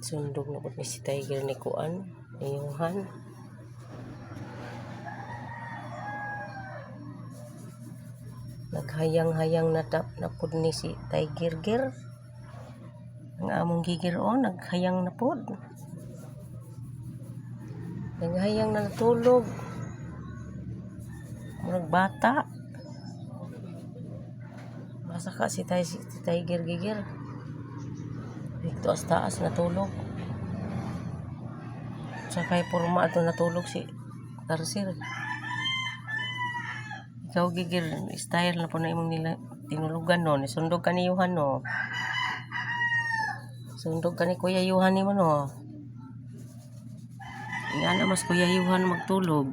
Sundog na po ni si Tiger ni Kuan, ni Johan. Naghayang-hayang na pod ni si Tiger Ger. Ang among gigir naghayang na pod. Naghayang na natulog. Murag bata. Basa ka si Tiger Gigir. Dito as taas natulog. Sa kay porma ato natulog si Tarsir. Ikaw Gigir, style na po na imong nila tinulugan no. Sundog ka ni Johan no. Sundog ka ni Kuya Johan ni mo no. Nga na mas Kuya Johan magtulog.